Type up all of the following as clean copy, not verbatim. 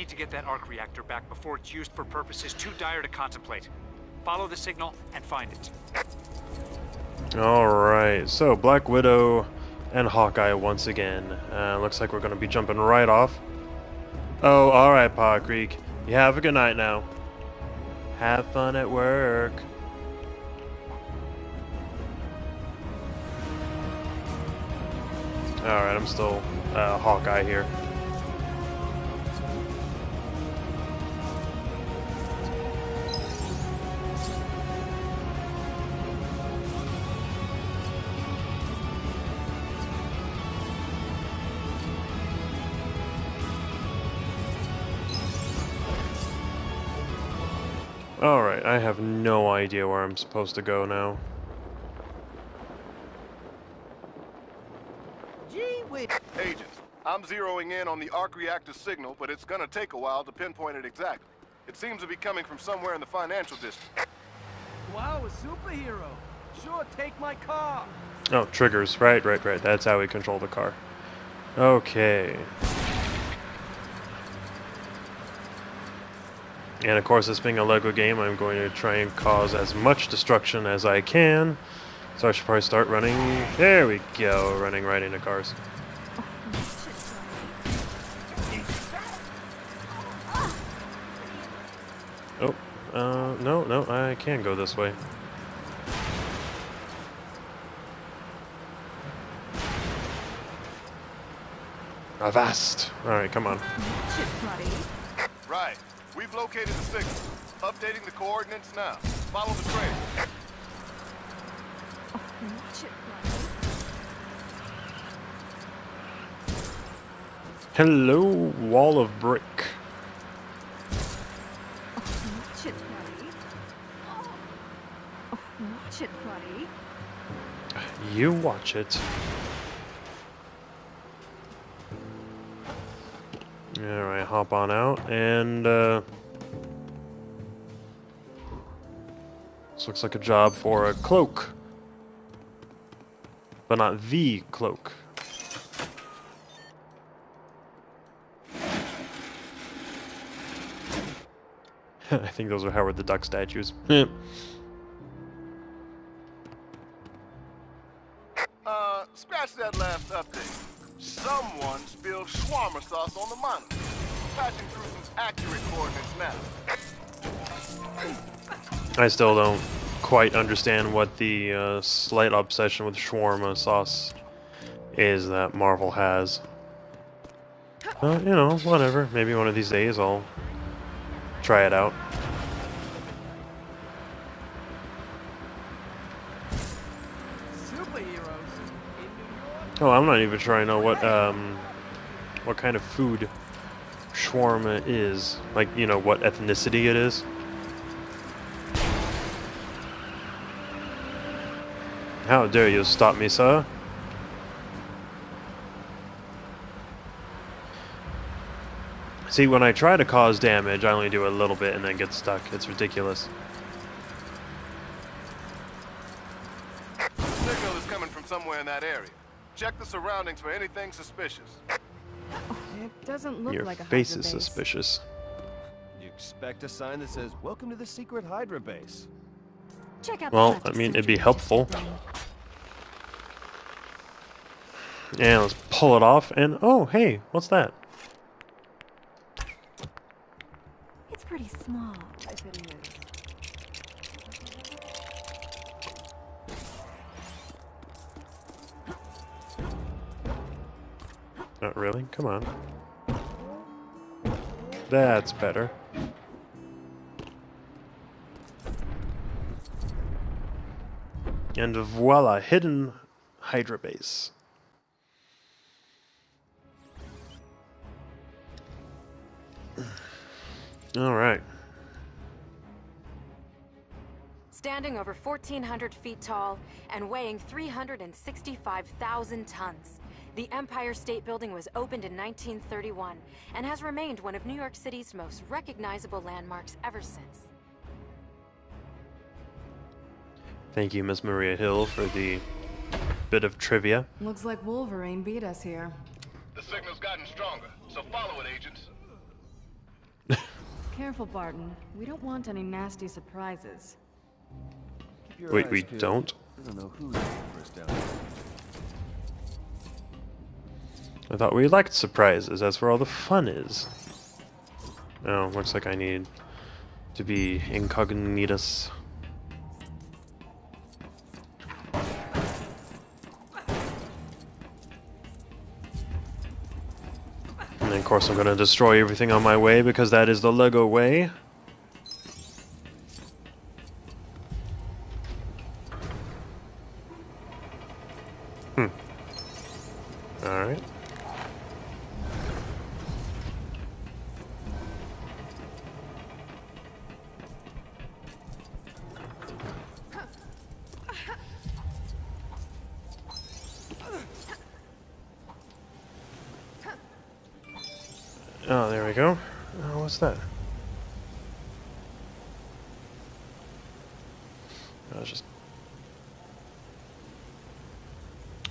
need to get that arc reactor back before it's used for purposes too dire to contemplate. Follow the signal and find it. Alright, so Black Widow and Hawkeye once again. Looks like we're going to be jumping right off. Oh, alright, Paw Creek. You have a good night now. Have fun at work. Alright, I'm still Hawkeye here. Alright, I have no idea where I'm supposed to go now. Agents, I'm zeroing in on the arc reactor signal, but it's gonna take a while to pinpoint it exactly. It seems to be coming from somewhere in the financial district. Wow, a superhero. Sure, take my car. Oh, triggers. Right. That's how we control the car. Okay. And of course, this being a Lego game, I'm going to try and cause as much destruction as I can. So I should probably start running. There we go, running right into cars. Oh, no, I can go this way. Avast! Alright, come on. Right. We've located the signal. Updating the coordinates now. Follow the trail. Hello, wall of brick. You watch it. Alright, hop on out, and this looks like a job for a cloak. But not the cloak. I think those are Howard the Duck statues. Scratch that last update. Someone spilled shawarma sauce on the monitor. Patching through some accurate coordinates now. I still don't quite understand what the slight obsession with shawarma sauce is that Marvel has. But, you know, whatever. Maybe one of these days I'll try it out. Oh, I'm not even sure I know what kind of food shawarma is. Like, you know, what ethnicity it is. How dare you stop me, sir? See, when I try to cause damage, I only do a little bit and then get stuck. It's ridiculous. The signal is coming from somewhere in that area. Check the surroundings for anything suspicious. It doesn't look Your like a face Hydra is base. suspicious. You expect a sign that says, "Welcome to the secret Hydra base." Check out Well, the I mean, it'd plastic be surgery helpful. testing. And let's pull it off, and oh, hey, what's that? It's pretty small, if it is. Not really? Come on. That's better. And voila, hidden Hydra base. All right. Standing over 1,400 feet tall and weighing 365,000 tons, the Empire State Building was opened in 1931 and has remained one of New York City's most recognizable landmarks ever since. Thank you, Miss Maria Hill, for the bit of trivia. Looks like Wolverine beat us here. The signal's gotten stronger, so follow it, agents. Careful, Barton. We don't want any nasty surprises. Keep your Wait, eyes we peeled. don't? I don't know who's looking for us down here. I thought we liked surprises. That's where all the fun is. Oh, looks like I need to be incognitus. And of course I'm going to destroy everything on my way because that is the Lego way. Alright. Oh, there we go. Oh, what's that?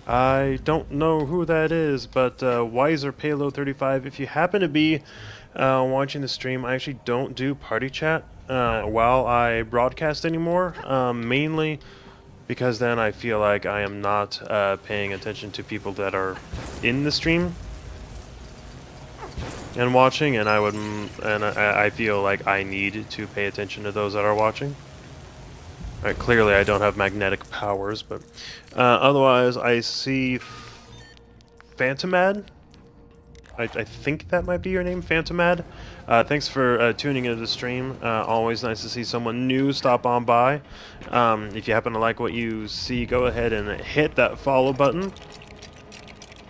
I don't know who that is, but Wiser Payload 35. If you happen to be watching the stream, I actually don't do party chat while I broadcast anymore, mainly because then I feel like I am not paying attention to people that are in the stream and watching, and I feel like I need to pay attention to those that are watching. Right, clearly I don't have magnetic powers, but otherwise I see Phantomad. I think that might be your name, Phantomad. Thanks for tuning into the stream. Always nice to see someone new stop on by. If you happen to like what you see, go ahead and hit that follow button.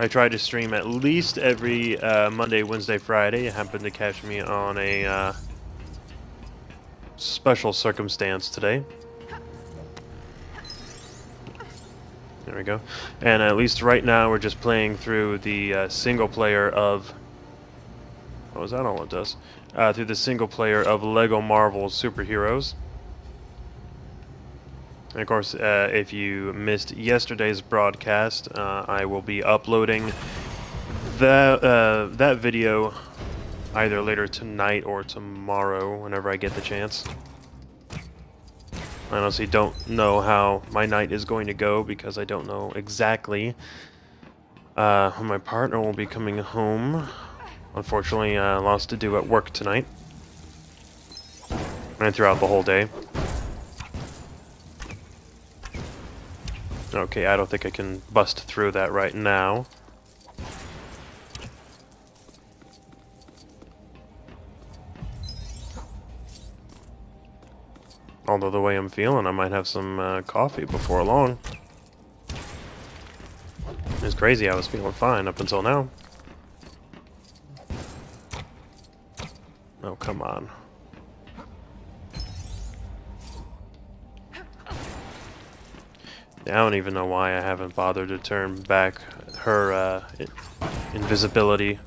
I try to stream at least every Monday, Wednesday, Friday. You happen to catch me on a special circumstance today. There we go. And at least right now we're just playing through the single player of... Oh, is that all it does? Through the single player of Lego Marvel Superheroes. And of course, if you missed yesterday's broadcast, I will be uploading that video either later tonight or tomorrow, whenever I get the chance. I honestly don't know how my night is going to go because I don't know exactly when my partner will be coming home. Unfortunately, lots to do at work tonight and throughout the whole day. Okay, I don't think I can bust through that right now. Although the way I'm feeling, I might have some coffee before long. It's crazy, I was feeling fine up until now. Oh, come on. I don't even know why I haven't bothered to turn back her invisibility.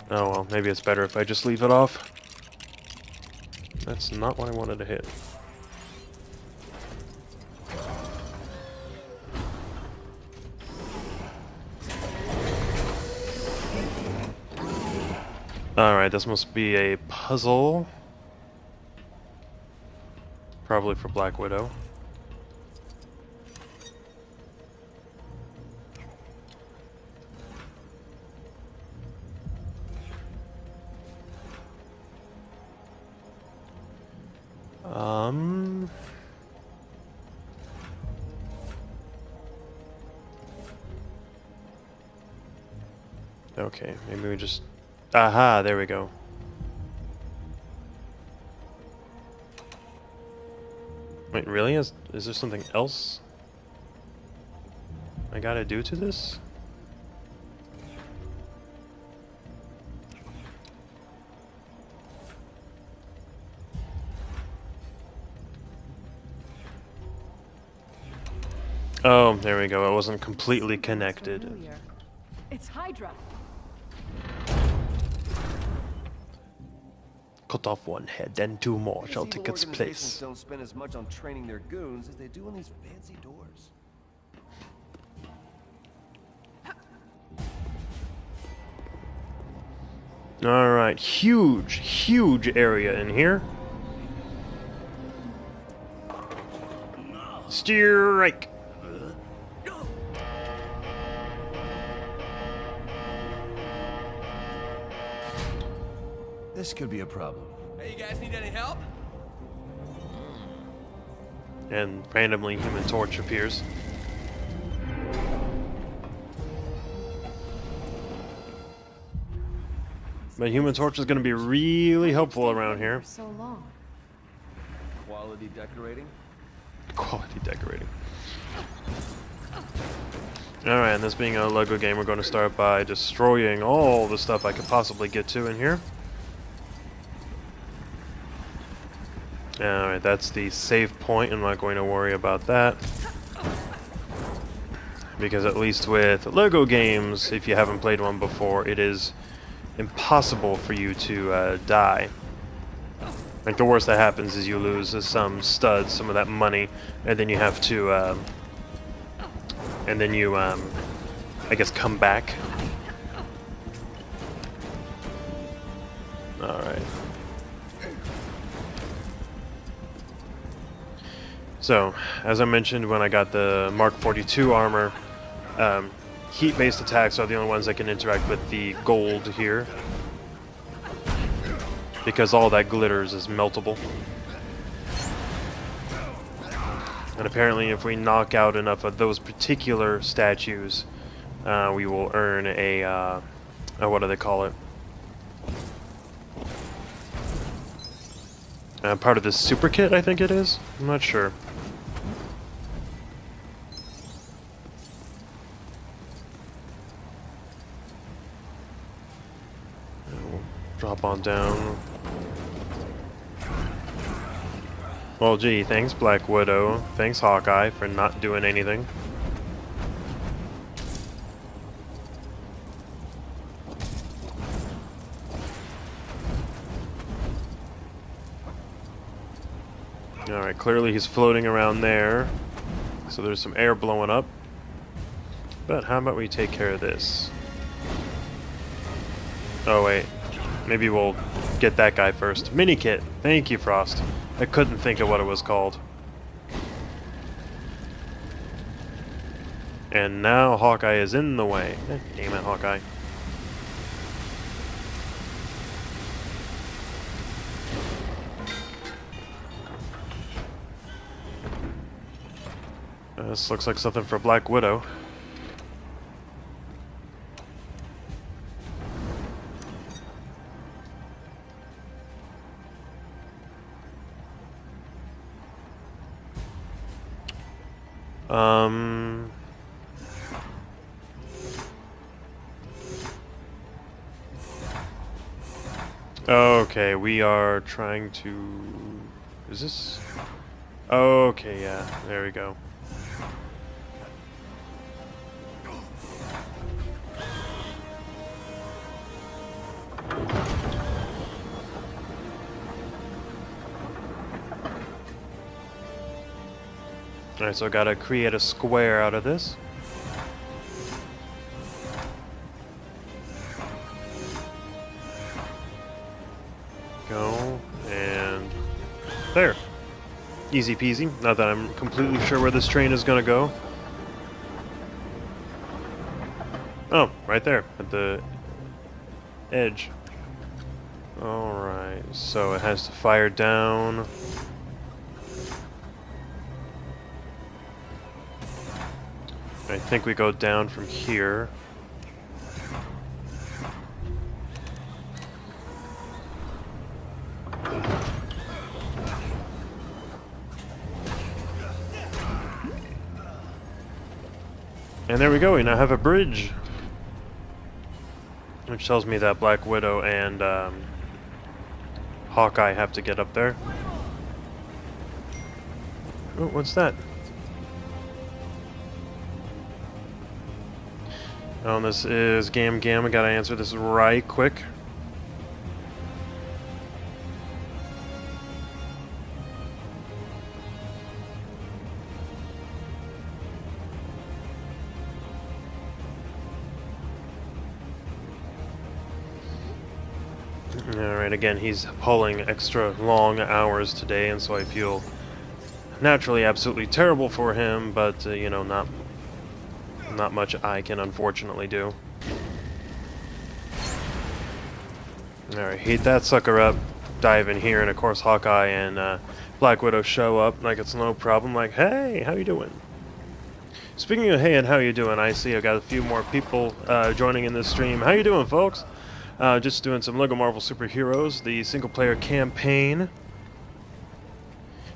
Oh well, maybe it's better if I just leave it off. That's not what I wanted to hit. Alright, this must be a puzzle. Probably for Black Widow. Okay, maybe we just... Aha, there we go. Wait, really? Is there something else I gotta do to this? Oh, there we go. It wasn't completely connected. It's Hydra. Cut off one head, then two more shall take its Organizations place. don't spend as much on training their goons as they do on these fancy doors. Alright, huge area in here. Strike! This could be a problem. Hey, you guys need any help? And randomly Human Torch appears. But Human Torch is going to be really helpful around here. For so long. Quality decorating? Quality decorating. Alright, and this being a Lego game, we're going to start by destroying all the stuff I could possibly get to in here. Alright, that's the save point. I'm not going to worry about that. Because at least with Lego games, if you haven't played one before, it is impossible for you to die. Like, the worst that happens is you lose some studs, some of that money, and then you have to, and then you, I guess, come back. Alright. So, as I mentioned when I got the Mark 42 armor, heat-based attacks are the only ones that can interact with the gold here, because all that glitters is meltable. And apparently if we knock out enough of those particular statues, we will earn a, what do they call it? Part of this super kit, I think it is? I'm not sure. Drop on down. Well, gee, thanks Black Widow. Thanks Hawkeye for not doing anything. Alright, clearly he's floating around there. So there's some air blowing up. But how about we take care of this? Oh wait. Maybe we'll get that guy first. Mini kit. Thank you, Frost. I couldn't think of what it was called. And now Hawkeye is in the way. Damn it, Hawkeye. This looks like something for Black Widow. Okay, we are trying to... Is this... Okay, yeah, there we go. Alright, so I gotta create a square out of this. Go, and there. Easy peasy. Not that I'm completely sure where this train is gonna go. Oh, right there, at the edge. Alright, so it has to fire down. I think we go down from here. And there we go, we now have a bridge. Which tells me that Black Widow and Hawkeye have to get up there. Oh, what's that? Oh, this is Gam Gam. I gotta answer this right quick. Alright, again, he's pulling extra long hours today, and so I feel naturally absolutely terrible for him, but, you know, not much I can unfortunately do. Alright, heat that sucker up, dive in here, and of course Hawkeye and Black Widow show up like it's no problem, like, hey, how you doing? Speaking of hey and how you doing, I see I've got a few more people joining in this stream. How you doing, folks? Just doing some LEGO Marvel Superheroes, the single-player campaign.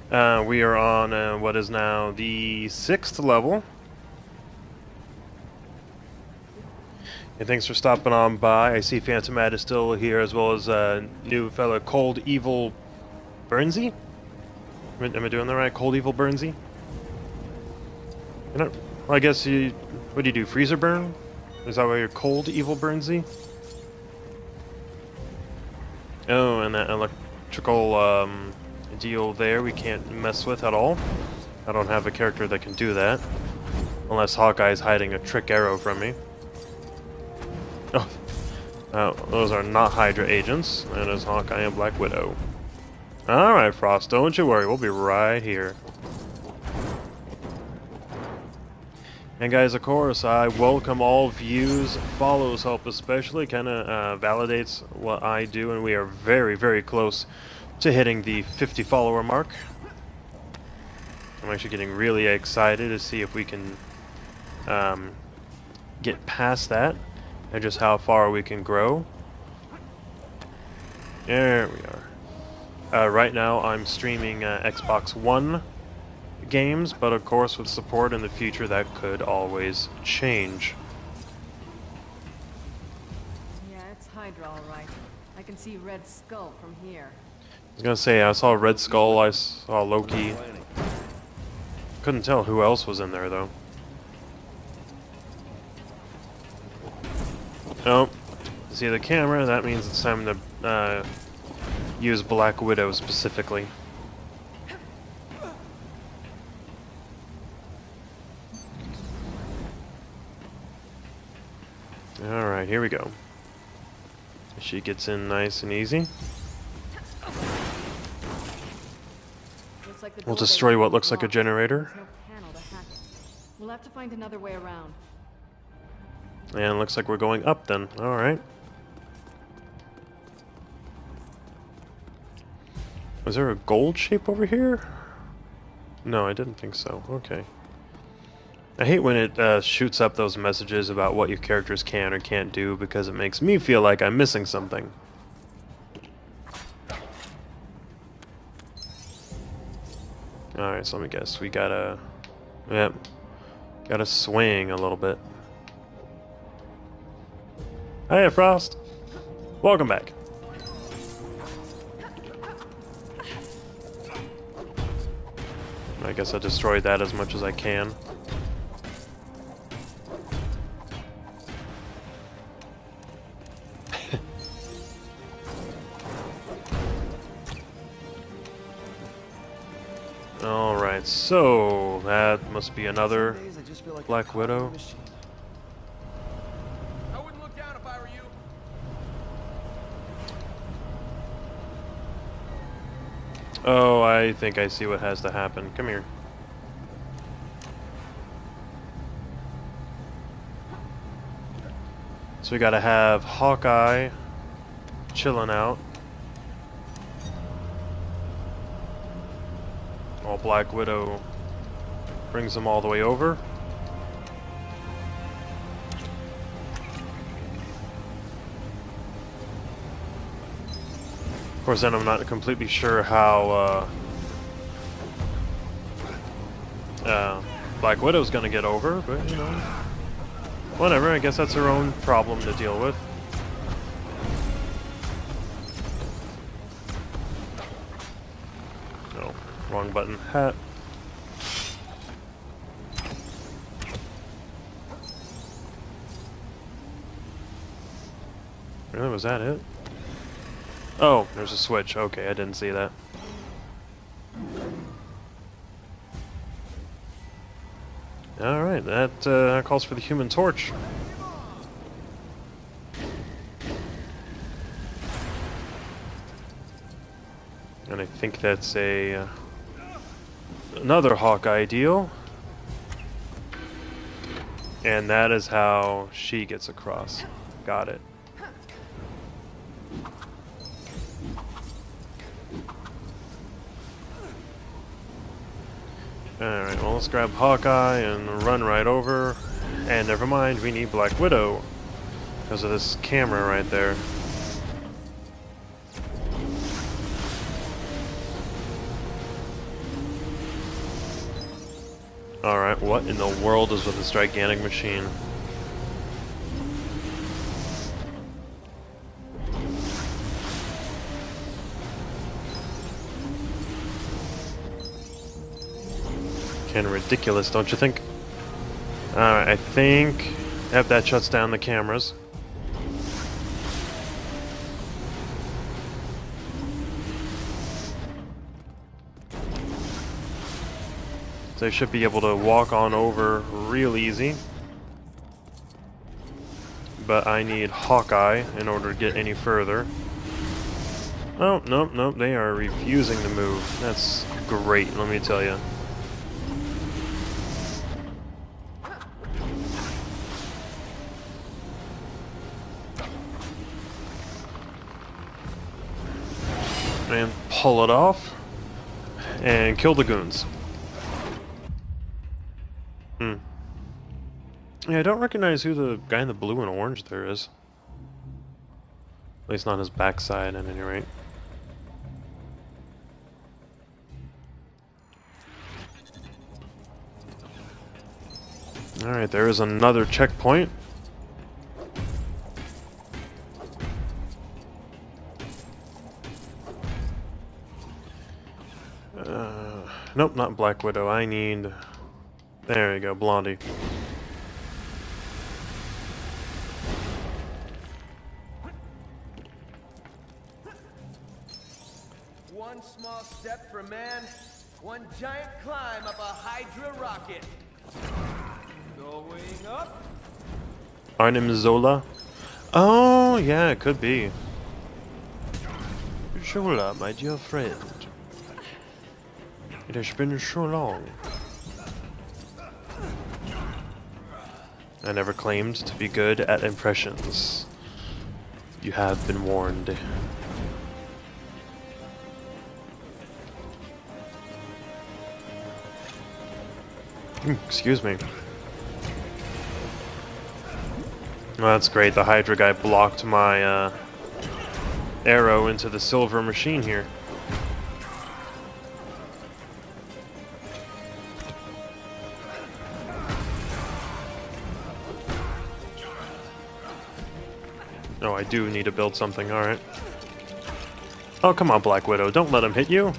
We are on what is now the 6th level. And thanks for stopping on by. I see Phantom Matt is still here, as well as new fella Cold Evil Burnsy. Am I doing that right? Cold Evil Burnsy? You know, well, I guess you. What do you do? Freezer burn? Is that why you're Cold Evil Burnsy? Oh, and that electrical deal there we can't mess with at all. I don't have a character that can do that. Unless Hawkeye's hiding a trick arrow from me. Oh, those are not Hydra agents. That is Hawkeye and Black Widow. Alright, Frost, don't you worry. We'll be right here. And guys, of course, I welcome all views, follows help especially, kind of validates what I do, and we are very, very close to hitting the 50 follower mark. I'm actually getting really excited to see if we can get past that, and just how far we can grow. There we are. Right now I'm streaming Xbox One games, but of course with support in the future that could always change. Yeah, it's Hydra, all right. I can see Red Skull from here. I was gonna say, I saw Red Skull, I saw Loki. Couldn't tell who else was in there though. Oh, see the camera, that means it's time to use Black Widow specifically. Alright, here we go. She gets in nice and easy. Looks like the We'll door destroy there what is looks like a locked. generator. There's no panel to hack it. We'll have to find another way around. And it looks like we're going up then. Alright. Was there a gold shape over here? No, I didn't think so. Okay. I hate when it shoots up those messages about what your characters can or can't do, because it makes me feel like I'm missing something. Alright, so let me guess. We gotta... Yep. Gotta swing a little bit. Hiya, Frost! Welcome back. I guess I destroyed that as much as I can. Alright, so that must be another Black Widow. I wouldn't look down if I were you. Oh, I think I see what has to happen. Come here. So we gotta have Hawkeye chilling out, while Black Widow brings them all the way over. Of course, then I'm not completely sure how Black Widow's gonna get over, but you know, whatever. I guess that's her own problem to deal with. Oh, wrong button. Hat. Really, was that it? Oh, there's a switch. Okay, I didn't see that. Alright, that calls for the Human Torch. think that's another Hawkeye deal. And that is how she gets across. Got it. Alright, well, let's grab Hawkeye and run right over. And never mind, we need Black Widow because of this camera right there. Alright, what in the world is with this gigantic machine? Kinda ridiculous, don't you think? Alright, I think... Yep, that shuts down the cameras. So I should be able to walk on over real easy. But I need Hawkeye in order to get any further. Oh, nope, nope, they are refusing to move. That's great, let me tell you. And pull it off. And kill the goons. Yeah, I don't recognize who the guy in the blue and orange there is. At least not his backside at any rate. Alright, there is another checkpoint. Nope, not Black Widow. I need... There you go, Blondie. One small step for man, one giant climb up a Hydra rocket. Going up. Arnim Zola? Oh, yeah, it could be. Zola, my dear friend. It has been so long. I never claimed to be good at impressions. You have been warned. Excuse me. Well, that's great. The Hydra guy blocked my arrow into the silver machine here. Oh, I do need to build something, alright. Oh, come on, Black Widow. Don't let him hit you.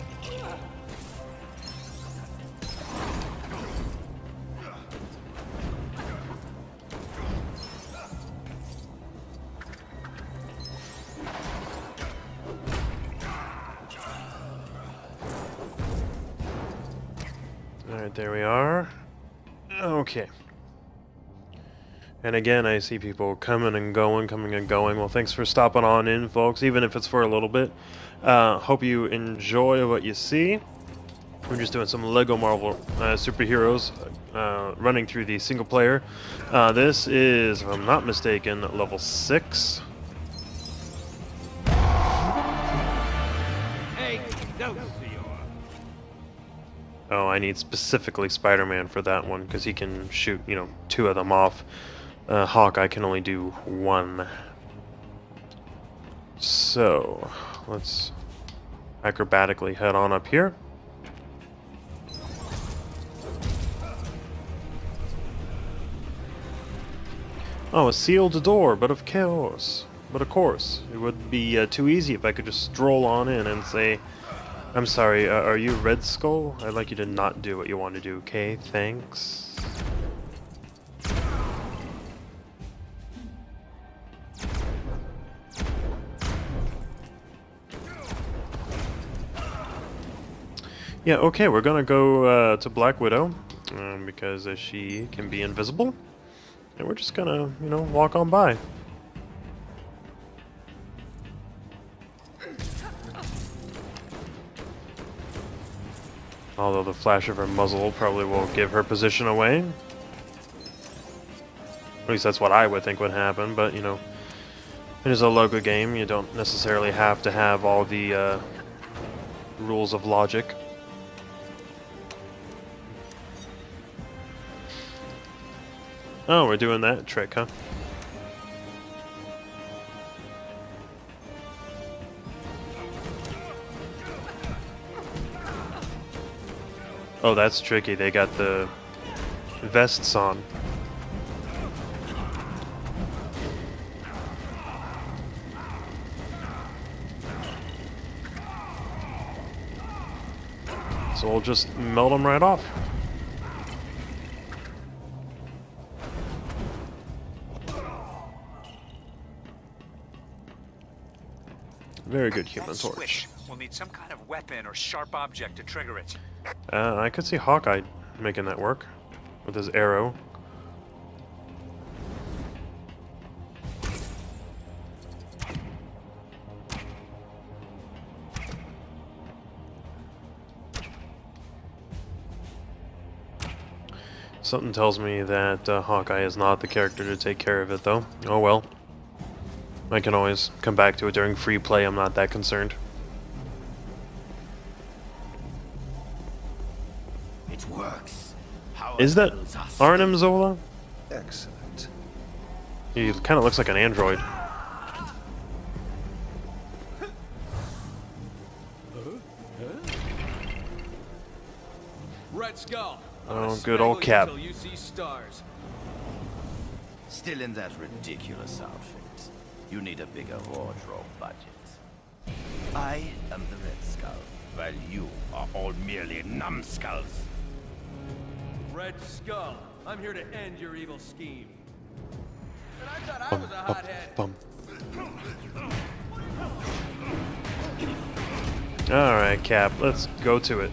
Alright, there we are. Okay. And again, I see people coming and going. Well, thanks for stopping on in, folks, even if it's for a little bit. Hope you enjoy what you see. We're just doing some Lego Marvel superheroes, running through the single player. This is, if I'm not mistaken, level 6. Hey, no, Oh, I need specifically Spider-Man for that one, because he can shoot, 2 of them off. Hawkeye can only do 1. So, let's acrobatically head on up here. Oh, a sealed door, but of chaos. But of course, it would be too easy if I could just stroll on in and say, I'm sorry, are you Red Skull? I'd like you to not do what you want to do, okay? Thanks. Yeah, okay, we're gonna go to Black Widow, because she can be invisible. And we're just gonna, walk on by. Although the flash of her muzzle probably won't give her position away. At least that's what I would think would happen, but you know, it is a logo game. You don't necessarily have to have all the rules of logic. Oh, we're doing that trick, huh? Oh, that's tricky. They got the vests on. So we'll just melt them right off. Very good, Human That Torch. switch will need some kind of weapon or sharp object to trigger it. I could see Hawkeye making that work with his arrow. Something tells me that Hawkeye is not the character to take care of it, though. Oh well. I can always come back to it during free play. I'm not that concerned. It works. Is that Arnim Zola? Excellent. He kind of looks like an android. Red Skull. Oh, good old Cap. Until you see stars. Still in that ridiculous outfit. You need a bigger wardrobe budget. I am the Red Skull, while you are all merely numbskulls. Red Skull. I'm here to end your evil scheme. And I thought I was a hothead. Bum. Alright, Cap, let's go to it.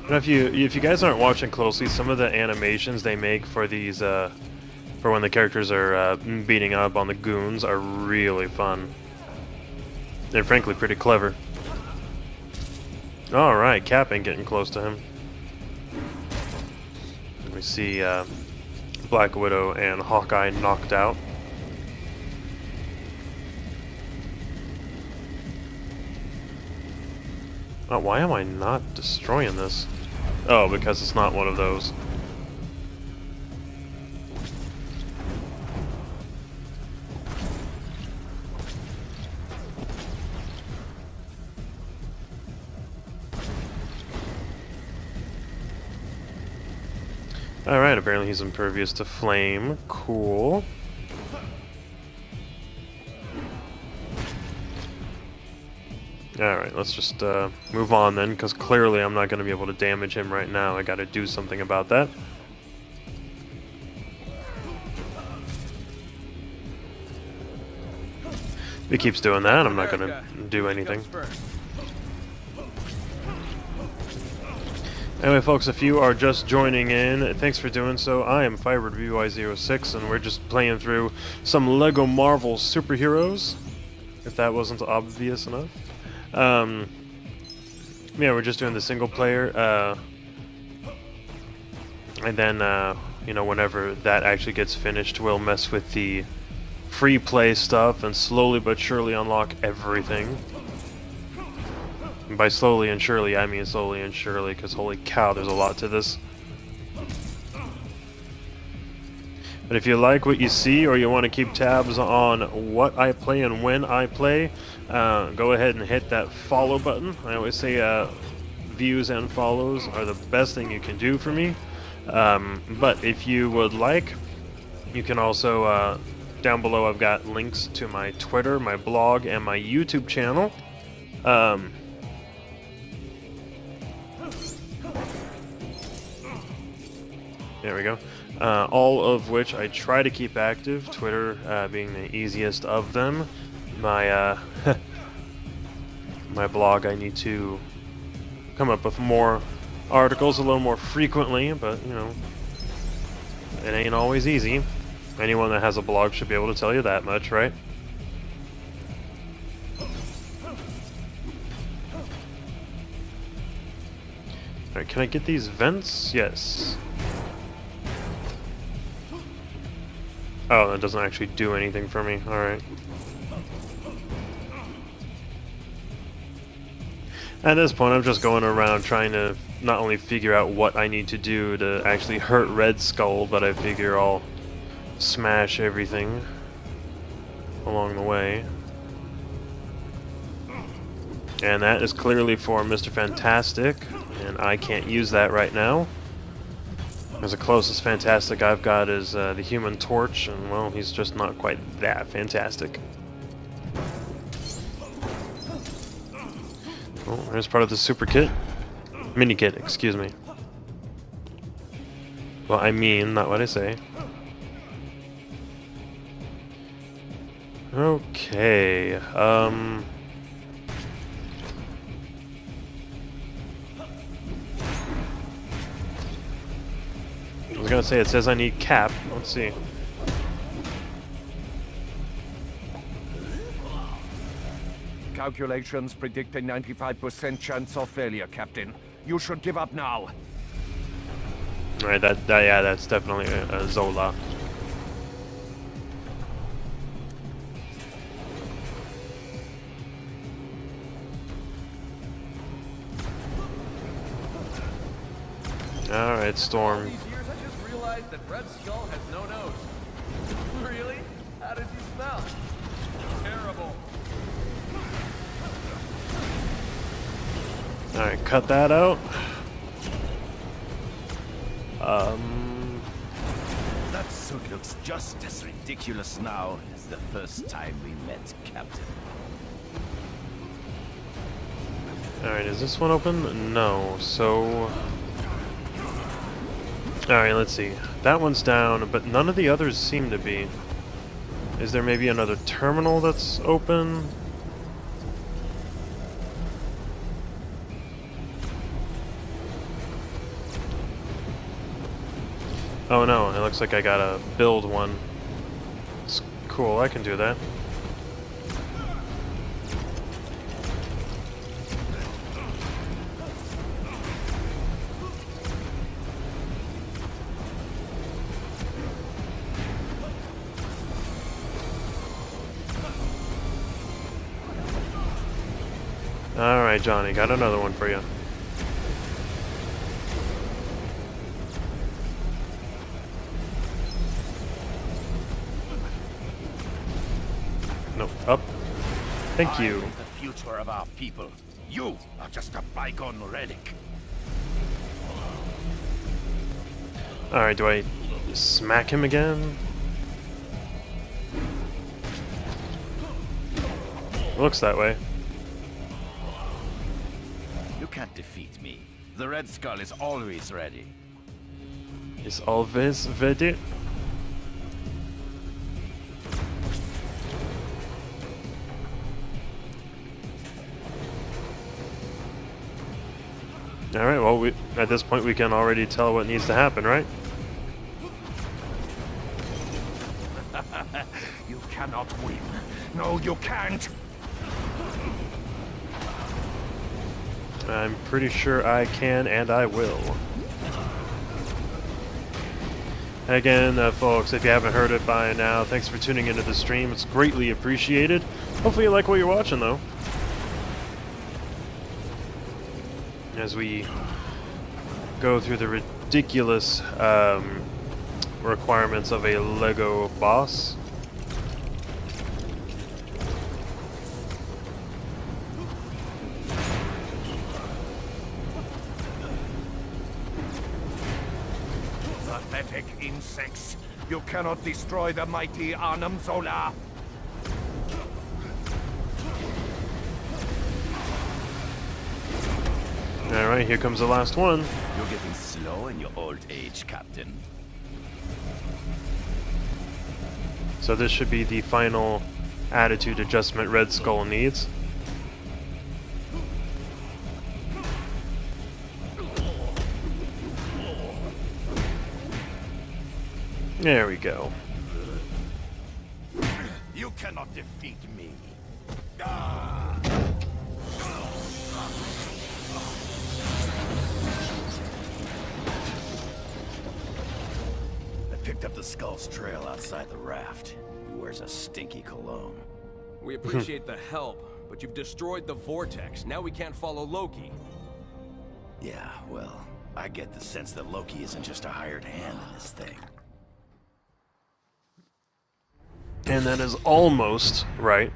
You know, if you guys aren't watching closely, some of the animations they make for these for when the characters are beating up on the goons are really fun. They're frankly pretty clever. Alright, Cap ain't getting close to him. We see Black Widow and Hawkeye knocked out. Oh, why am I not destroying this? Oh, because it's not one of those. Alright, apparently he's impervious to flame. Cool. Alright, let's just move on then, because clearly I'm not going to be able to damage him right now. I gotta do something about that. If he keeps doing that, I'm not going to do anything. Anyway, folks, if you are just joining in, thanks for doing so. I am FirebirdVY06, and we're just playing through some LEGO Marvel superheroes, if that wasn't obvious enough. Yeah, we're just doing the single player, and then, you know, whenever that actually gets finished, we'll mess with the free play stuff and slowly but surely unlock everything. And by slowly and surely, I mean slowly and surely, because holy cow, there's a lot to this. But if you like what you see, or you want to keep tabs on what I play and when I play, go ahead and hit that follow button. I always say views and follows are the best thing you can do for me. But if you would like, you can also, down below I've got links to my Twitter, my blog, and my YouTube channel. There we go. All of which I try to keep active, Twitter being the easiest of them. My my blog, I need to come up with more articles a little more frequently, but you know, it ain't always easy. Anyone that has a blog should be able to tell you that much, right? Alright, can I get these vents? Yes. Oh, that doesn't actually do anything for me. Alright. At this point, I'm just going around trying to not only figure out what I need to do to actually hurt Red Skull, but I figure I'll smash everything along the way. And that is clearly for Mr. Fantastic, and I can't use that right now. Because the closest Fantastic I've got is the Human Torch, and well, he's just not quite that fantastic. Oh, there's part of the super kit. Mini kit, excuse me. Well, I mean, not what I say. Okay, I was gonna say, it says I need cap. Let's see. Calculations predict a 95% chance of failure, Captain. You should give up now. Alright, yeah, that's definitely a Zola. Alright, Storm. These years, I just realized that Red Skull has no nose. Really? How does he smell? Terrible. Alright, cut that out. That suit looks just as ridiculous now as the first time we met, Captain. Alright, is this one open? No, so... Alright, let's see. That one's down, but none of the others seem to be. Is there maybe another terminal that's open? Oh no, it looks like I gotta build one. It's cool, I can do that. Alright, Johnny, got another one for you. No, up. Thank you. The future of our people. You are just a bygone relic. Alright, do I smack him again? Looks that way. You can't defeat me. The Red Skull is always ready. Is always ready. Alright, well, at this point we can already tell what needs to happen, right? You cannot win. No, you can't. I'm pretty sure I can, and I will. Again, folks, if you haven't heard it by now, thanks for tuning into the stream. It's greatly appreciated. Hopefully you like what you're watching, though. As we go through the ridiculous requirements of a Lego boss. Pathetic insects. You cannot destroy the mighty Arnhem Zola. Alright, here comes the last one. You're getting slow in your old age, Captain. So this should be the final attitude adjustment Red Skull needs. There we go. You cannot defeat me. picked up the Skull's trail outside the raft. He wears a stinky cologne. We appreciate the help, but you've destroyed the vortex. Now we can't follow Loki. Yeah, well, I get the sense that Loki isn't just a hired hand in this thing. And that is almost right.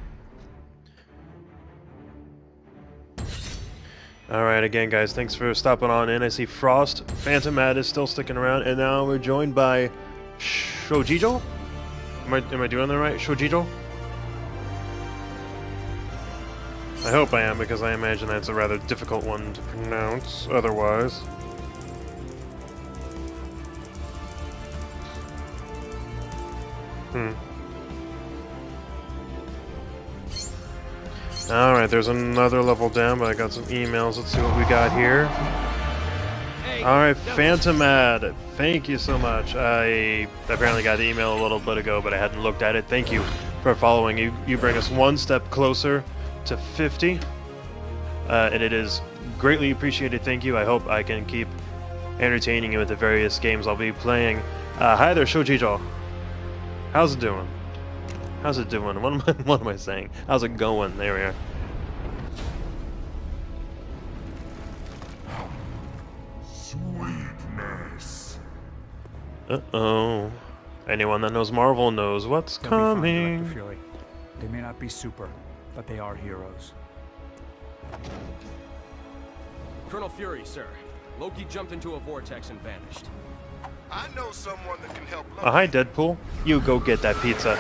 Alright, again guys, thanks for stopping on in. I see Frost, Phantom Mad is still sticking around, and now we're joined by Shojijo? Am I doing that right? Shojijo? I hope I am, because I imagine that's a rather difficult one to pronounce otherwise. Alright, there's another level down, but I got some emails. Let's see what we got here. Alright, Phantom Ad, thank you so much. I apparently got the email a little bit ago, but I hadn't looked at it. Thank you for following. You bring us one step closer to 50, and it is greatly appreciated. Thank you. I hope I can keep entertaining you with the various games I'll be playing. Hi there, Shojijo. How's it doing? How's it doing? What am I saying? How's it going? There we are. Sweetness. Uh-oh. Anyone that knows Marvel knows what's coming. Fury. They may not be super, but they are heroes. Colonel Fury, sir. Loki jumped into a vortex and vanished. I know someone that can help. Hi, Deadpool. You go get that pizza.